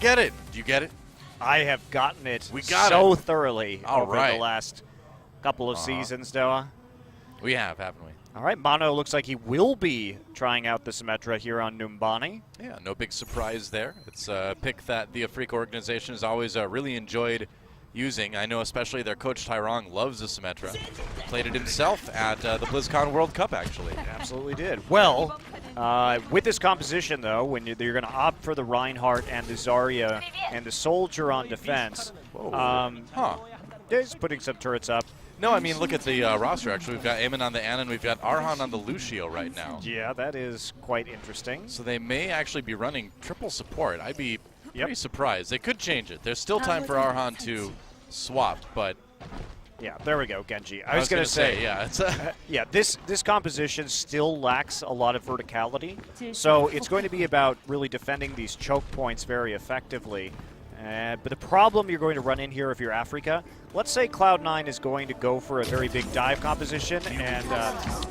get it. Do you get it? I have gotten it so thoroughly over the last couple of seasons, Doa. We have, haven't we? All right, Mono looks like he will be trying out the Symmetra here on Numbani. Yeah, no big surprise there. It's a pick that the Afreeca organization has always really enjoyed using. I know especially their coach Tyrong loves the Symmetra. Played it himself at the BlizzCon World Cup, actually. Absolutely did. Well, with this composition, though, when you're going to opt for the Reinhardt and the Zarya and the Soldier on defense, just putting some turrets up. No, I mean, look at the roster, actually. We've got Eamon on the Ana, and we've got Arhan on the Lucio right now. Yeah, that is quite interesting. So they may actually be running triple support. I'd be pretty surprised. They could change it. There's still time for Arhan to swap, but... Yeah, there we go, Genji. I was going to say, yeah, it's this composition still lacks a lot of verticality, so it's going to be about really defending these choke points very effectively. But the problem you're going to run in here if you're Afreeca, let's say Cloud9 is going to go for a very big dive composition, and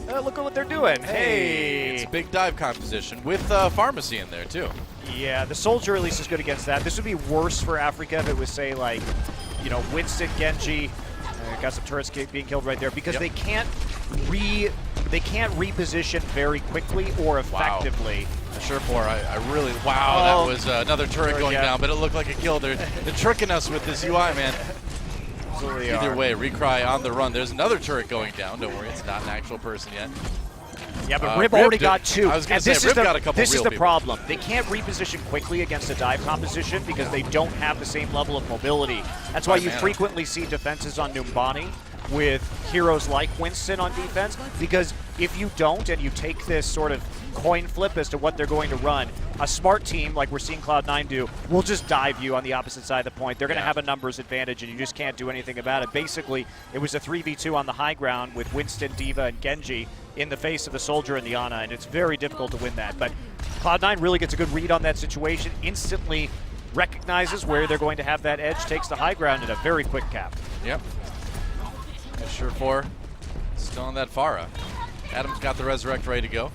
look at what they're doing. Hey! It's a big dive composition with Pharmacy in there, too. Yeah, the Soldier at least is good against that. This would be worse for Afreeca if it was, say, like, you know, Winston, Genji, got some turrets being killed right there, because they can't reposition very quickly or effectively. Wow. Surefour, I really, that was another turret going down, but it looked like a kill. They're tricking us with this UI, man. Absolutely Either way, Recry on the run. There's another turret going down. Don't worry, it's not an actual person yet. Yeah, but Rib already got two. I was going to say, Rib got a couple This is the people. problem. They can't reposition quickly against a dive composition because they don't have the same level of mobility. That's why you frequently see defenses on Numbani with heroes like Winston on defense, because if you don't and you take this sort of coin flip as to what they're going to run, a smart team like we're seeing Cloud9 do will just dive you on the opposite side of the point. They're going to have a numbers advantage and you just can't do anything about it. Basically, it was a 3v2 on the high ground with Winston, D.Va, and Genji in the face of the Soldier and the Ana, and it's very difficult to win that. But Cloud9 really gets a good read on that situation, instantly recognizes where they're going to have that edge, takes the high ground in a very quick cap. Yep. Surefour still on that Pharah. Adam's got the Resurrect ready to go.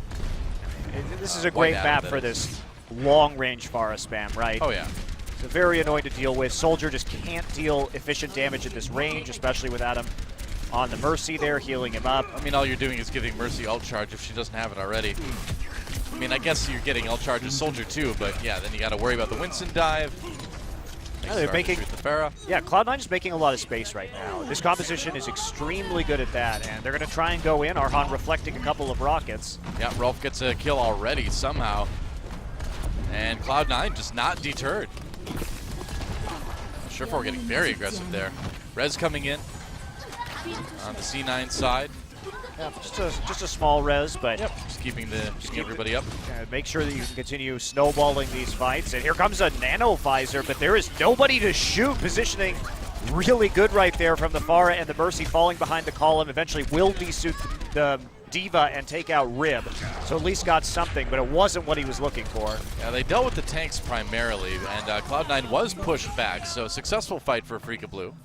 This is a great map for this long-range Pharah spam, right? Oh, yeah. It's very annoying to deal with. Soldier just can't deal efficient damage at this range, especially with Adam on the Mercy there, healing him up. I mean, all you're doing is giving Mercy ult charge if she doesn't have it already. I mean, I guess you're getting ult charge as Soldier too, but yeah, then you got to worry about the Winston dive. They're making the Pharah. Yeah, Cloud9 is making a lot of space right now. This composition is extremely good at that, and they're going to try and go in. Arhan reflecting a couple of rockets. Yeah, Rolf gets a kill already somehow. And Cloud9 just not deterred. Surefour getting very aggressive there. Rez coming in on the C9 side. Yeah, just a small res, but just keeping everybody up. Make sure that you can continue snowballing these fights. And here comes a nano visor, but there is nobody to shoot. Positioning really good right there from the Pharah, and the Mercy falling behind the column. Eventually will desuit the D.Va and take out Rib. So at least got something, but it wasn't what he was looking for. Yeah, they dealt with the tanks primarily, and Cloud9 was pushed back. So successful fight for Afreeca Blue.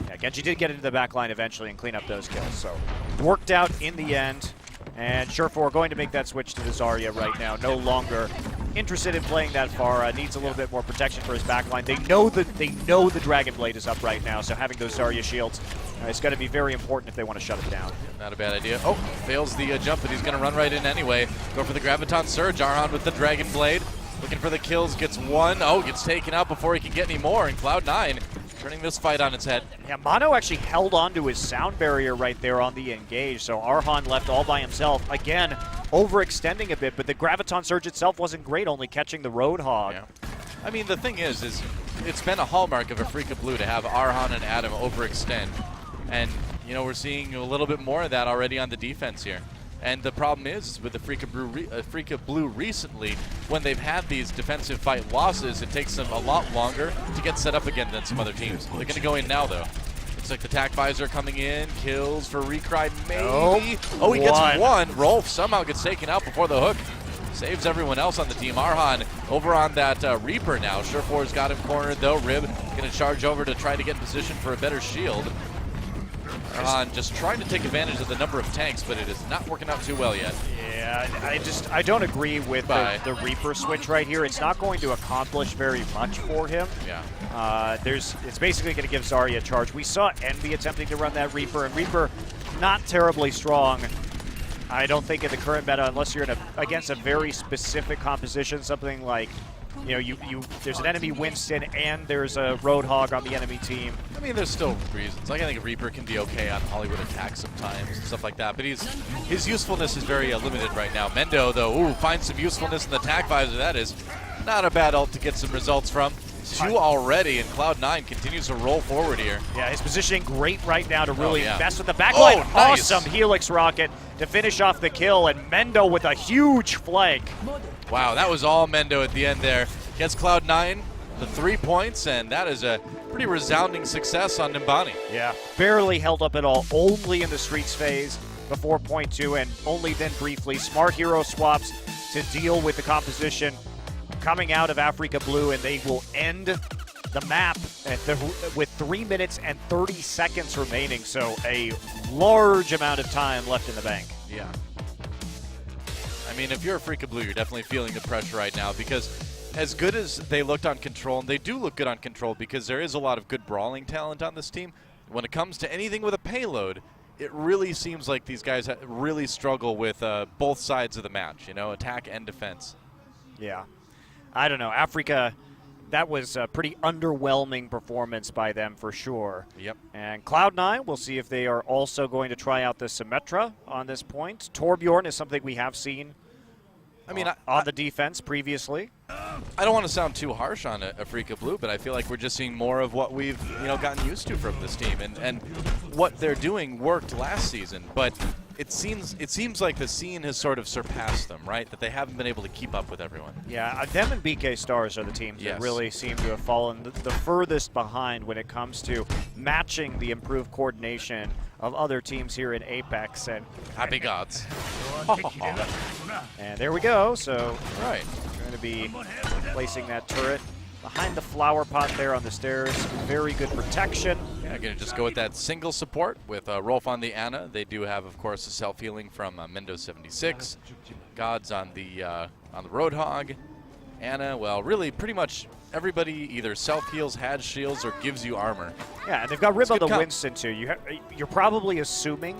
Yeah, Genji did get into the back line eventually and clean up those kills, so worked out in the end. And Surefour going to make that switch to the Zarya right now. No longer interested in playing that Pharah. Needs a little bit more protection for his back line. They know the Dragon Blade is up right now, so having those Zarya shields is going to be very important if they want to shut it down. Not a bad idea. Oh, fails the jump, but he's going to run right in anyway. Go for the Graviton Surge. Arhan with the Dragon Blade. Looking for the kills, gets one. Oh, gets taken out before he can get any more. And Cloud9 turning this fight on its head. Yeah, Mono actually held on to his sound barrier right there on the engage, so Arhan left all by himself. Again, overextending a bit, but the Graviton Surge itself wasn't great, only catching the Roadhog. Yeah. I mean, the thing is it's been a hallmark of Afreeca Blue to have Arhan and Adam overextend. And, you know, we're seeing a little bit more of that already on the defense here. And the problem is with Afreeca Blue recently, when they've had these defensive fight losses, it takes them a lot longer to get set up again than some other teams. They're going to go in now, though. Looks like the Tac Visor coming in. Kills for Recry, maybe. Oh, he gets one. Rolf somehow gets taken out before the hook. Saves everyone else on the team. Arhan over on that Reaper now. Surefour's got him cornered, though. Rib going to charge over to try to get in position for a better shield. Arhan just trying to take advantage of the number of tanks, but it is not working out too well yet. Yeah, I don't agree with the Reaper switch right here. It's not going to accomplish very much for him. Yeah. It's basically going to give Zarya a charge. We saw Envy attempting to run that Reaper, and Reaper not terribly strong. I don't think in the current meta, unless you're against a very specific composition, something like, there's an enemy Winston and there's a Roadhog on the enemy team. I mean, there's still reasons. Like, I think Reaper can be okay on Hollywood attack sometimes and stuff like that, but his usefulness is very limited right now. Mendo, though, finds some usefulness in the attack visor. That is not a bad ult to get some results from. 2 already, and Cloud9 continues to roll forward here. Yeah, his positioning great right now to really mess with the backline. Oh, nice. Awesome Helix Rocket to finish off the kill, and Mendo with a huge flank. Wow, that was all Mendo at the end there. Gets Cloud9 the 3 points, and that is a pretty resounding success on Nimbani. Yeah, barely held up at all, only in the Streaks phase before point 2, and only then briefly. Smart hero swaps to deal with the composition coming out of Afreeca Blue, and they will end the map with 3 minutes and 30 seconds remaining, so a large amount of time left in the bank. Yeah. I mean, if you're Afreeca Blue, you're definitely feeling the pressure right now, because as good as they looked on Control, and they do look good on Control because there is a lot of good brawling talent on this team, when it comes to anything with a payload, it really seems like these guys really struggle with both sides of the match, attack and defense. Yeah. I don't know. Afreeca, that was a pretty underwhelming performance by them for sure. Yep. And Cloud9, we'll see if they are also going to try out the Symmetra on this point. Torbjorn is something we have seen on the defense previously. I don't want to sound too harsh on Afreeca Blue, but I feel like we're just seeing more of what we've gotten used to from this team, and what they're doing worked last season, but it seems like the scene has sort of surpassed them, right? That they haven't been able to keep up with everyone. Yeah, them and BK Stars are the teams that really seem to have fallen the furthest behind when it comes to matching the improved coordination of other teams here in Apex. And happy gods. And there we go. So right, going to be placing that turret behind the flower pot there on the stairs. Very good protection. Yeah, going to just go with that single support with Rolf on the Ana. They do have, of course, the self-healing from Mendo 76. Gods on the Roadhog. Ana, well, really pretty much everybody either self-heals, has shields, or gives you armor. Yeah, and they've got Rib on the Winston, too. You're probably assuming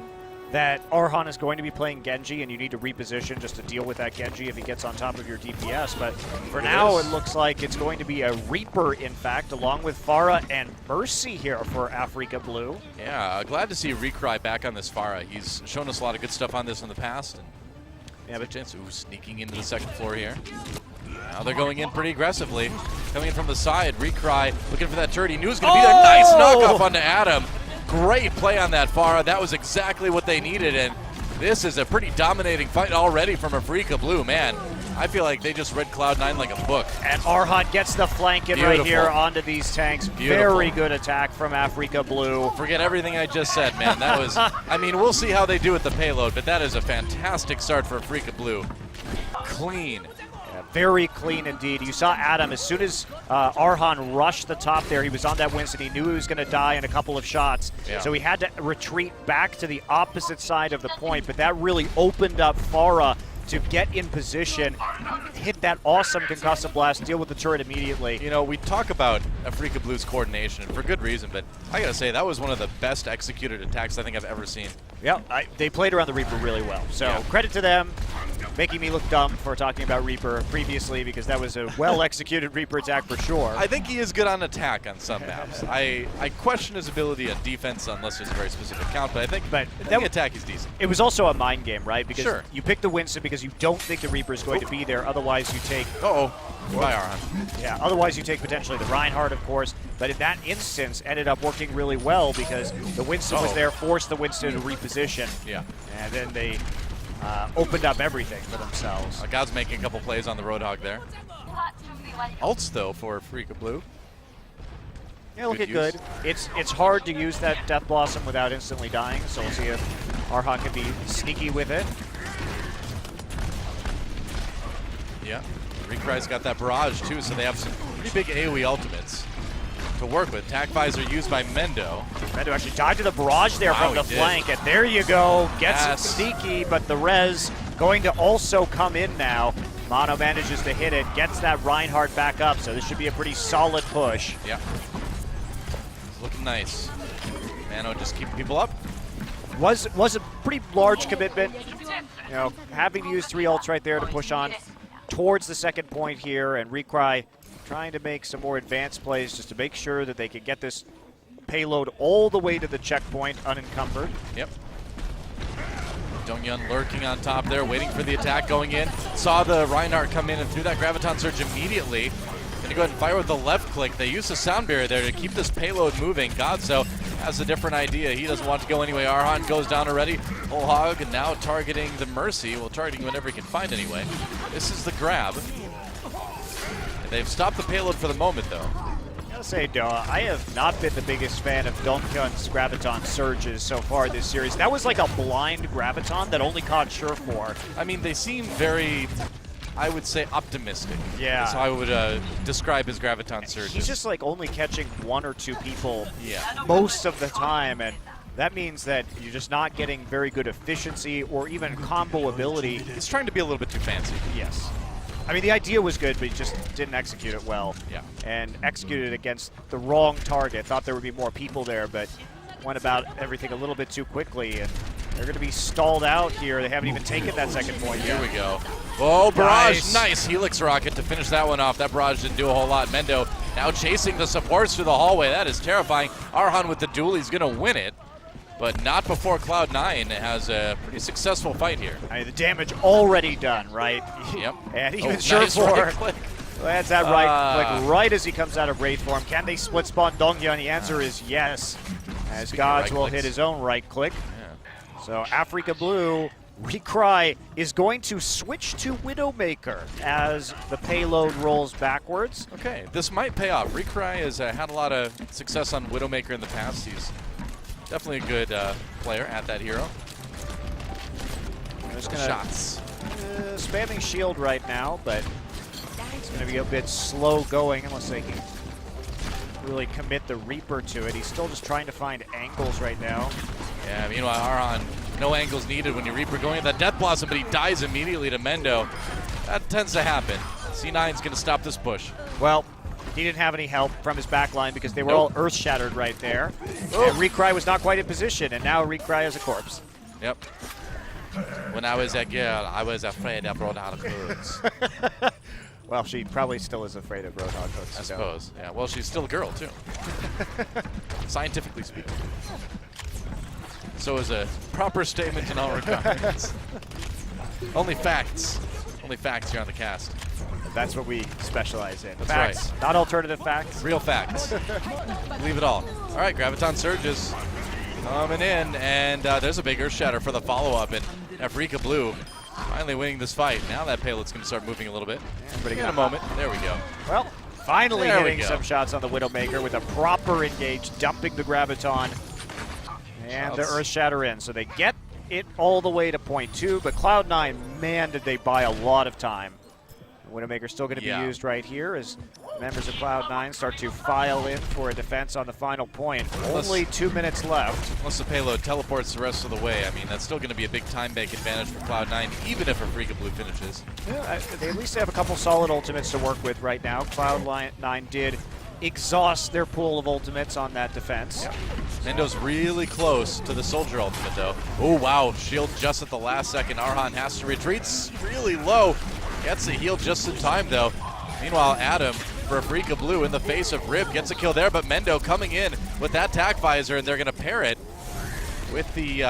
that Arhan is going to be playing Genji, and you need to reposition just to deal with that Genji if he gets on top of your DPS. But for now, it looks like it's going to be a Reaper, in fact, along with Pharah and Mercy here for Afreeca Blue. Yeah, glad to see Recry back on this Pharah. He's shown us a lot of good stuff on this in the past. And yeah, but chance, sneaking into the second floor here. Now they're going in pretty aggressively. Coming in from the side, Recry looking for that turret. He knew it was going to be there. Nice knockoff onto Adam. Great play on that Pharah. That was exactly what they needed, and this is a pretty dominating fight already from Afreeca Blue. Man, I feel like they just read Cloud9 like a book. And Arhan gets the flank in right here onto these tanks. Very good attack from Afreeca Blue. Forget everything I just said, man. That was, I mean, we'll see how they do with the payload, but that is a fantastic start for Afreeca Blue. Clean. Very clean indeed. You saw Adam, as soon as Arhan rushed the top there, he was on that Winston. He knew he was going to die in a couple of shots. Yeah. So he had to retreat back to the opposite side of the point, but that really opened up Pharah to get in position, hit that awesome concussive blast, deal with the turret immediately. You know, we talk about Afreeca Blue's coordination, and for good reason, but I gotta say, that was one of the best executed attacks I think I've ever seen. Yeah, they played around the Reaper really well. So credit to them, making me look dumb for talking about Reaper previously, because that was a well-executed Reaper attack for sure. I think he is good on attack on some maps. I question his ability on defense unless there's a very specific count, but I think attack is decent. It was also a mind game, right? Because you pick the Winston because you don't think the Reaper is going to be there. Otherwise, you take... Bye, Arhan. Yeah, otherwise you take potentially the Reinhardt, of course. But in that instance, ended up working really well because the Winston was there, forced the Winston to reposition. Yeah. And then they opened up everything for themselves. God's making a couple plays on the Roadhog there. Ults, though, for Afreeca Blue. Yeah, looking good. It's hard to use that Death Blossom without instantly dying, so we'll see if Arhan can be sneaky with it. Yeah, Recry's got that barrage too, so they have some pretty big AoE ultimates to work with. Attack visor used by Mendo. Mendo actually died to the barrage there from the flank, and there you go. Gets sneaky, but the res going to also come in now. Mono manages to hit it, gets that Reinhardt back up, so this should be a pretty solid push. Yeah. It's looking nice. Mano just keeping people up. Was a pretty large commitment. You know, having to use 3 ults right there to push on towards the second point here, and Recry trying to make some more advanced plays just to make sure that they can get this payload all the way to the checkpoint unencumbered. Yep. Dongyun lurking on top there, waiting for the attack going in. Saw the Reinhardt come in and threw that Graviton Surge immediately. Gonna go ahead and fire with the left click. They use the sound barrier there to keep this payload moving. Godso has a different idea. He doesn't want to go anyway. Arhan goes down already. Whole hog and now targeting the Mercy. Well, targeting whatever he can find anyway. This is the grab. And they've stopped the payload for the moment though. I'll say, Doa, I have not been the biggest fan of Dongyun's Graviton Surges so far this series. That was like a blind Graviton that only caught Surefour. I mean, they seem very, I would say, optimistic. Yeah. That's how I would describe his Graviton Surges. He's just like only catching 1 or 2 people most of the time, and that means that you're just not getting very good efficiency or even combo ability. He's trying to be a little bit too fancy. Yes. I mean, the idea was good, but he just didn't execute it well. Yeah. And executed it against the wrong target. Thought there would be more people there, but went about everything a little bit too quickly, and they're going to be stalled out here. They haven't even taken that second point yet. Here we go. Oh, barrage, nice. Helix rocket to finish that one off. That barrage didn't do a whole lot. Mendo now chasing the supports through the hallway. That is terrifying. Arhan with the duel, he's going to win it, but not before Cloud9 has a pretty successful fight here. I mean, the damage already done, right? Yep. And even nice right click. That's that right click right as he comes out of raid form. Can they split spawn Dongyun? The answer is yes, as Gods will hit his own right click. Yeah. So Afreeca Blue, Recry is going to switch to Widowmaker as the payload rolls backwards. Okay, this might pay off. Recry has had a lot of success on Widowmaker in the past. He's definitely a good player at that hero. Just gonna, shots. Spamming shield right now, but it's going to be a bit slow going unless they can really commit the Reaper to it. He's still just trying to find angles right now. Yeah, meanwhile, Arhan, no angles needed when you Reaper going at that Death Blossom, but he dies immediately to Mendo. That tends to happen. C9's going to stop this push. Well, he didn't have any help from his backline because they were all earth shattered right there. And Recry was not quite in position, and now Recry is a corpse. Yep. When I was a girl, I was afraid of Roadhog hoods. Well, she probably still is afraid of Roadhog hoods. I suppose. Yeah. Well, she's still a girl too, scientifically speaking. So is a proper statement in all regards. Only facts. Only facts here on the cast. That's what we specialize in. That's facts, right. Not alternative facts. Real facts. Believe it all. All right, Graviton Surges coming in, and there's a big Earth Shatter for the follow-up, and Afreeca Blue finally winning this fight. Now that payload's going to start moving a little bit. But in a moment. There we go. Well, finally hitting some shots on the Widowmaker with a proper engage, dumping the Graviton and the Earth Shatter in. So they get it all the way to point 2, but Cloud9, man, did they buy a lot of time. Widowmaker still going to be used right here as members of Cloud9 start to file in for a defense on the final point. Only 2 minutes left. Unless the payload teleports the rest of the way, I mean, that's still going to be a big time bank advantage for Cloud9, even if Afreeca Blue finishes. Yeah, they at least have a couple solid ultimates to work with right now. Cloud9 did exhaust their pool of ultimates on that defense. Yep. Mendo's really close to the Soldier ultimate, though. Oh, wow. Shield just at the last second. Arhan has to retreat really low. Gets the heal just in time, though. Meanwhile, Adam for Afreeca Blue in the face of Rib gets a kill there, but Mendo coming in with that tack visor, and they're going to pair it with the,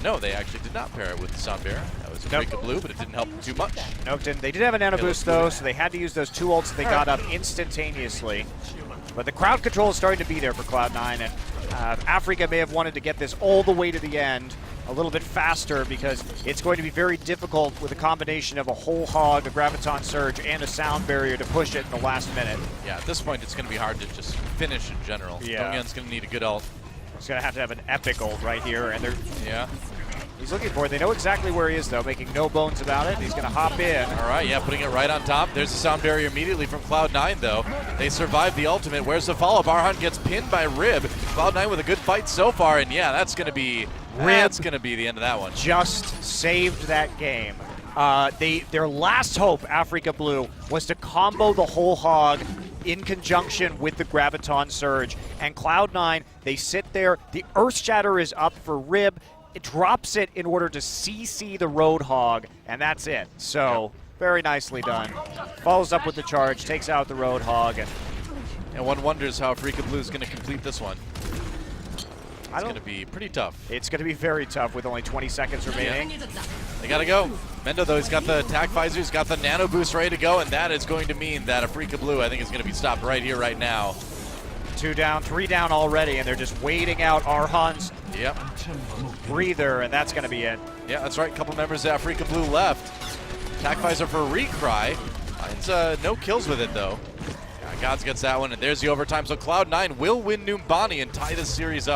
no, they actually did not pair it with the Sound Bearer. That was Afreeca Blue, but it didn't help too much. Nope, didn't. They did have a nano boost, though, so they had to use those 2 ults that they got up instantaneously. But the crowd control is starting to be there for Cloud9, and Afreeca may have wanted to get this all the way to the end a little bit faster because it's going to be very difficult with a combination of a whole hog, a Graviton Surge, and a sound barrier to push it in the last minute. Yeah, at this point it's going to be hard to just finish in general. Yeah. Dongyun's going to need a good ult. It's going to have an epic ult right here, and they're... Yeah. He's looking for it. They know exactly where he is, though, making no bones about it. He's going to hop in. All right, yeah, putting it right on top. There's the sound barrier immediately from Cloud9, though. They survived the ultimate. Where's the follow-up? Arhan gets pinned by Rib. Cloud9 with a good fight so far, and yeah, that's going to be the end of that one. Just saved that game. Their last hope, Afreeca Blue, was to combo the whole hog in conjunction with the Graviton Surge. And Cloud9, they sit there. The Earth Shatter is up for Rib. It drops it in order to CC the Roadhog, and that's it. So, very nicely done. Follows up with the charge, takes out the Roadhog. And one wonders how Afreeca Blue is going to complete this one. It's going to be pretty tough. It's going to be very tough with only 20 seconds remaining. Yeah. They got to go. Mendo, though, he's got the attack visor, he's got the nano boost ready to go, and that is going to mean that Afreeca Blue, I think, is going to be stopped right here, right now. 2 down, 3 down already, and they're just waiting out Arhan's breather, and that's going to be it. Yeah, that's right. A couple members of Afreeca Blue left. Attack visor for Recry. Finds no kills with it, though. Gods gets that one, and there's the overtime. So Cloud9 will win Numbani and tie this series up.